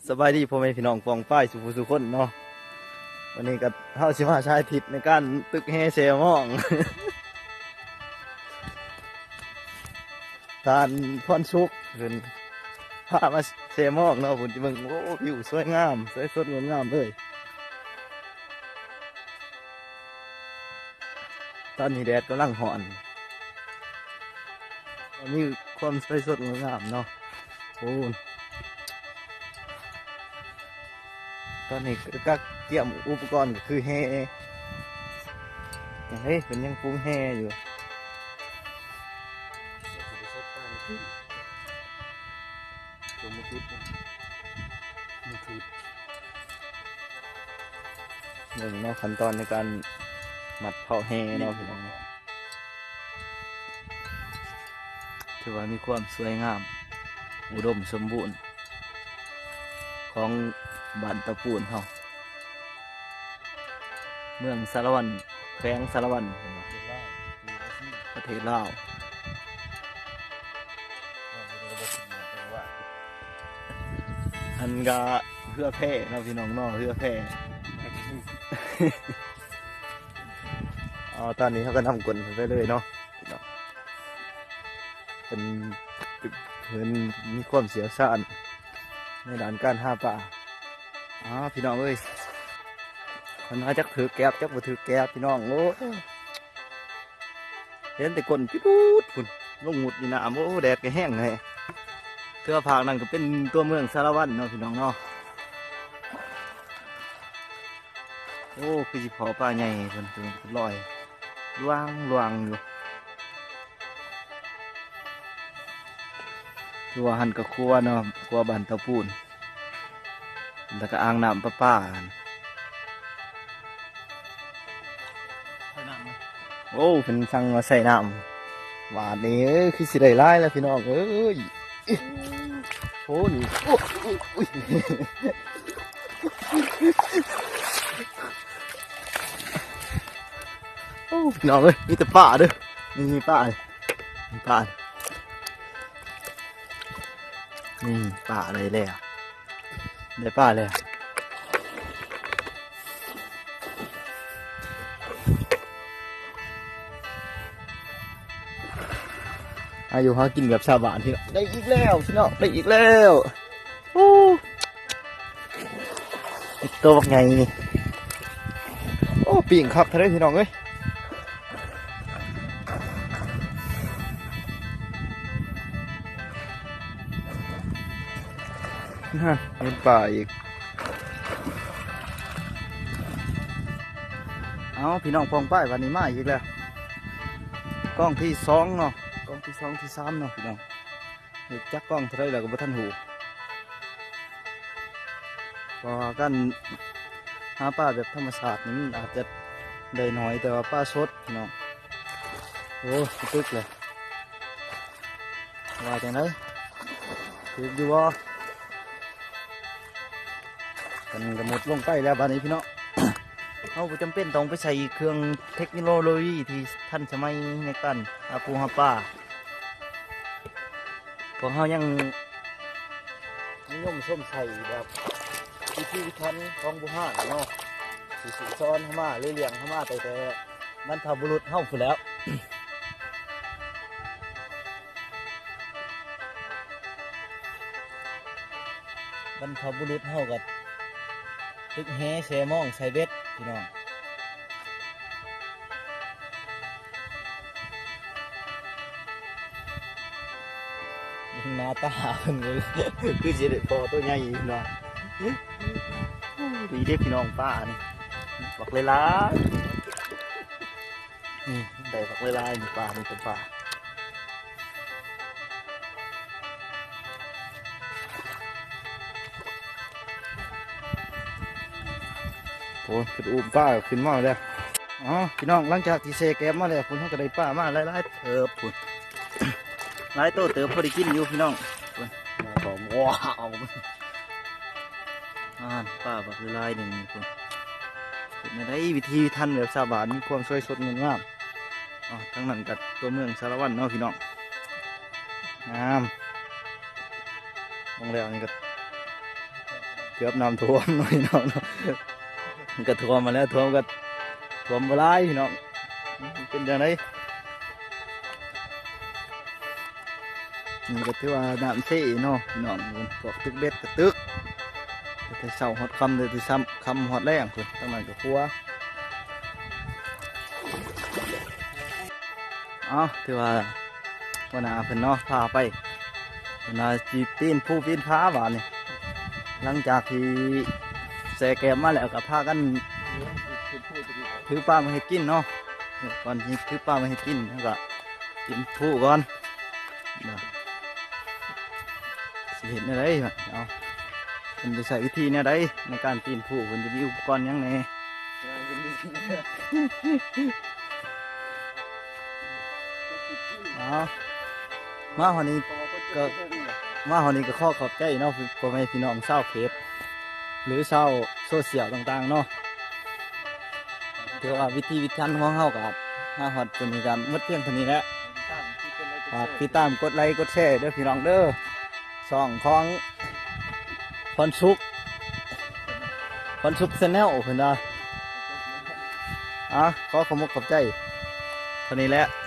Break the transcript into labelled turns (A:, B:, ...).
A: สบายดีพ่อแม่พี่น้องปองป้ายสุภุสุคนเนาะวันนี้ก็เฮาสิมาใช้ทิศในการตึกแฮเซลมองทานพรชุกขึ้นพามาเซลมองเนาะพุ่นที่เบิ่งโอ้วิวสวยงามสวยสดงดงามเลยตอนนี้แดดกำลังร้อนมีความสวยสดงดงามเนาะโอ้ตอนนี้ก็เตรียมอุปกรณ์ก็คือแฮเฮ้ยเป็นยังปรุงแฮอยู่หนึ่งเนาะขั้นตอนในการมัดเผาแฮเนาะพี่น้องถือว่ามีความสวยงามอุดมสมบูรณ์ของบ้านตะปูนเขาเมืองสารวันแขวงสารวันประเทศลาวอันกาเพื่อแพร่เนาะพี่น้องเนาะเพื่อแพร่ตอนนี้เขาก็นำกลไปเลยเนาะพี่น้องเป็นมีความเสียสละในด้านการหาปลาพี่น้องเอ้ยคนน่าจักถือแก๊บจักบ่ถือแก๊บพี่น้องโอ้เห็นแต่คนพี่ดูดคุณลงหมุดอยู่น้ำโอ้แดดก็แห้งเลยเทือผากนั่นก็เป็นตัวเมืองสารวัตรเนาะพี่น้องเนาะโอ้คือสิเผาปลาใหญ่คนลอยลวงอยู่ตัวหันกับครัวเนาะครัวบ้านตะปูนแล้วก็อ่างน้ำป้าโอ้เป็นสั่งมาใส่น้ำหวานนี่คือสิได้ไล่แล้วพี่น้องเอ้ยโอ้นี่โอ้พี่น้องเอ้ยมีแต่ป่าเด้อนี่ป่าเลยนี่ป่านี่ป่าอะไรแล้วได้ป่าเลยอายุหากินแบบชาวบ้านพี่น้องได้อีกแล้วพี่น้องได้อีกแล้วโอ้ตัวบักไงโอ้ปิ่งคักทะเลพี่น้องเอ้ยฮะเห็นป่าอีกเอาพี่น้องพองป้ายวันนี้มาอีกแล้วกล้องที่สองเนาะกล้องที่สองที่สามเนาะพี่น้องเห็นจักกล้องเท่าไรแล้วก็บ่ทันหูพอกันหาปลาแบบธรรมชาตินี่มันอาจจะได้น้อยแต่ว่าปลาสดพี่น้องโอ้ตึกเลยว่าจังไดตึกอยู่บ่กันกระหมดลงไปแล้วบัดนี้พี่น้องเราจำเป็นต้องไปใช้เครื่องเทคโนโลยีที่ทันสมัยในการหาปูหาปลาพวกเขายังนิยมส้มใส่แบบวิธีทันของบุหานเนาะสีซ้อนเข้ามาเลี้ยงเข้ามาแต่บรรพบุรุษเข้าฝุ่นแล้วบรรพบุรุษเข้ากับตึกแฮเซมองใส่เบ็ดพี่น้องหน้าตาเป็นเลยคือจะได้พอตัวใหญ่เนาะดีเด็กพี่น้องป้านี่ปักเลยล่ะนี่ได้ปักเลยล่ะนี่ป้านี่เป็นป้าโอ้ขึ้นอุ้มป้าขึ้นมาแล้วพี่น้องหลังจากที่เซแกมมาแล้วคุณเขาก็ได้ป้ามาหลายๆเติบคุณหลายโตเติบพอได้กินอยู่พี่น้องมาบอกว้าวป้าแบบลายหนึ่งคุณเป็นอะไรวิธีทันแบบชาวบ้านมีความสวยสดงดงามทั้งนั้นกับตัวเมืองสารวัตรเนาะพี่น้องงามมองแล้วนี่ก็ เกือบน้ำท่วมหน่อยน้องเนาะมันก็ท่วมมาแล้วท่วมก็ท่วมบ่หลายพี่น้องเป็นจังไดนี่ก็ถือว่าน้ำเสีเนาะพี่น้องพวกตึกเบ็ดกระตึกแต่เช้าฮอดค่ำเลยที่ซ้ำค่ำฮอดแรงพุ่นตั้งนั้นก็ครัวถือว่าวันหน้าเพิ่นเนาะพาไปวันหน้าจีปีนผู้ปีนผาหวานนี่หลังจากที่แซแกมมาแล้วก็พากันถือปลามาให้กินเนาะก่อนที่ถือปลามาให้กินแล้วก็กินผู้ก่อนสิเห็นอะไรเอามันจะใช้วิธีเนี่ยได้ในการปีนผู้มันจะมีอุปกรณ์ยังไงมาวันนี้ก็ข้อขอบใจเนาะพ่อแม่พี่น้องชาวเพจหรือชาวโซเชียลต่างๆเนาะถือว่าวิธีการของเฮากับมาฮอดเป็นการมดเพียงเท่านี้แหละฝากติดตามกดไลค์กดแชร์เด้อพี่น้องเด้อช่องของพรชุกแชนแนลเพิ่นว่าขอขอบใจเท่านี้แหละ